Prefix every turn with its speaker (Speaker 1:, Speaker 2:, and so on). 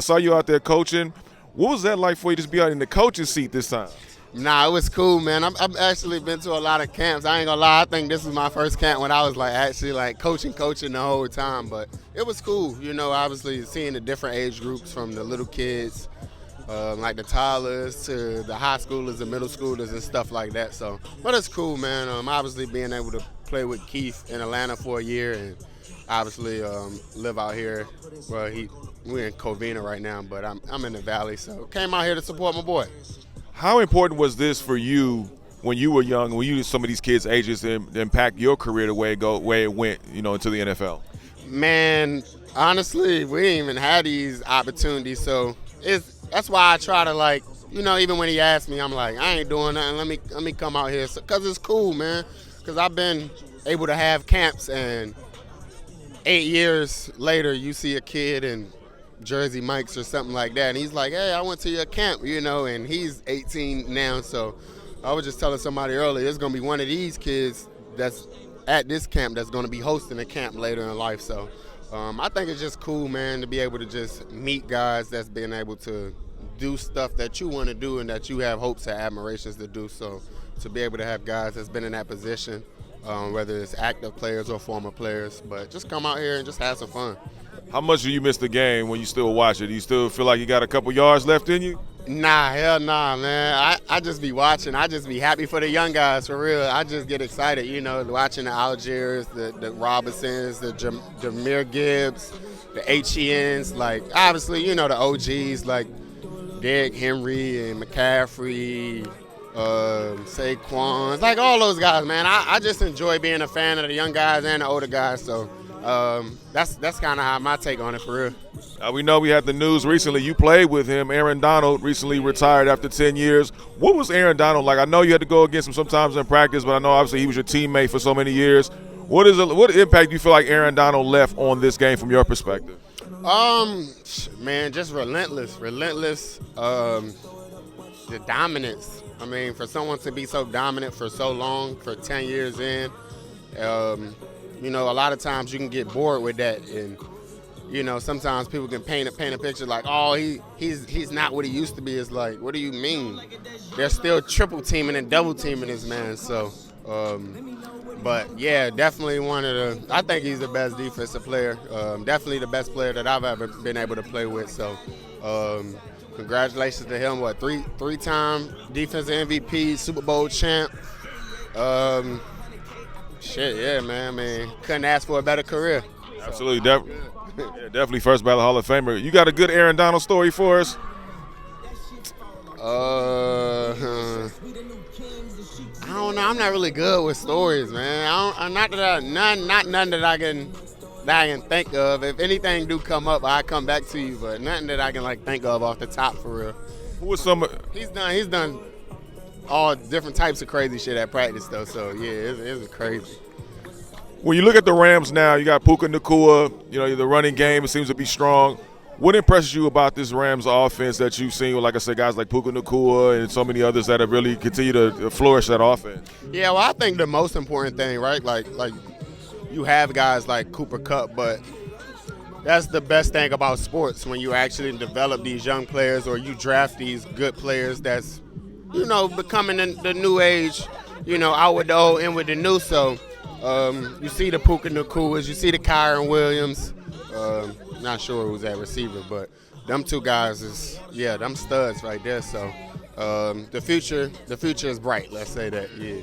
Speaker 1: I saw you out there coaching. What was that like for you to just be out in the coaching seat this time?
Speaker 2: Nah, it was cool, man. I've actually been to a lot of camps. I ain't gonna lie. I think this was my first camp when I was like actually like coaching the whole time. But it was cool, you know. Obviously, seeing the different age groups from the little kids, like the toddlers to the high schoolers, the middle schoolers, and stuff like that. So, but it's cool, man. Obviously, being able to play with Keith in Atlanta for a year and obviously live out here. Well, we're in Covina right now, but I'm in the Valley, so came out here to support my boy.
Speaker 1: How important was this for you when you were young, when you were some of these kids' ages, to impact your career the way it went, into the NFL?
Speaker 2: Man, honestly, we didn't even have these opportunities, so that's why I try to like, even when he asked me, I'm like, I ain't doing nothing. Let me come out here, cause it's cool, man. Cause I've been able to have camps, and 8 years later, you see a kid in Jersey Mike's or something like that, and he's like, hey, I went to your camp, and he's 18 now. So I was just telling somebody earlier, it's going to be one of these kids that's at this camp that's going to be hosting a camp later in life. So I think it's just cool, man, to be able to just meet guys that's been able to do stuff that you want to do and that you have hopes and admirations to do. So to be able to have guys that's been in that position, whether it's active players or former players, but just come out here and just have some fun.
Speaker 1: How much do you miss the game when you still watch it? Do you still feel like you got a couple yards left in you?
Speaker 2: Nah, hell nah, man. I just be watching. I just be happy for the young guys, for real. I just get excited, watching the Algiers, the Robinsons, the Jameer Gibbs, the HENs. Like, obviously, the OGs like Derrick Henry and McCaffrey, Saquon. Like all those guys, man. I just enjoy being a fan of the young guys and the older guys, so that's kind of how my take on it, for real.
Speaker 1: We know we had the news recently. You played with him. Aaron Donald recently retired after 10 years. What was Aaron Donald like? I know you had to go against him sometimes in practice, but I know obviously he was your teammate for so many years. What impact do you feel like Aaron Donald left on this game from your perspective?
Speaker 2: Man, just relentless. The dominance. I mean, for someone to be so dominant for so long, for 10 years in, a lot of times you can get bored with that, and sometimes people can paint a picture like, oh, he's not what he used to be. It's like, what do you mean? They're still triple teaming and double teaming this man. So, but yeah, definitely I think he's the best defensive player. Definitely the best player that I've ever been able to play with. So, congratulations to him. Three-time defensive MVP, Super Bowl champ. Shit, yeah, man. I mean, couldn't ask for a better career.
Speaker 1: Absolutely, definitely first ballot Hall of Famer. You got a good Aaron Donald story for us?
Speaker 2: I don't know. I'm not really good with stories, man. Not none that I can think of. If anything do come up, I come back to you. But nothing that I can think of off the top, for real.
Speaker 1: Who was some?
Speaker 2: He's done all different types of crazy shit at practice, though. So yeah, it was crazy.
Speaker 1: When you look at the Rams now, you got PUKA, NACUA. The running game, it seems to be strong. What impresses you about this Rams offense that you've seen with, like I said, guys like PUKA, NACUA, and so many others that have really continued to flourish that offense?
Speaker 2: Yeah, well, I think the most important thing, right, like you have guys like Cooper Kupp, but that's the best thing about sports, when you actually develop these young players or you draft these good players that's, becoming the new age, out with the old, in with the new. So you see the PUKA, NACUAs, you see the Kyron Williams. Not sure who's at receiver, but them two guys them studs right there. So the future is bright. Let's say that. Yeah.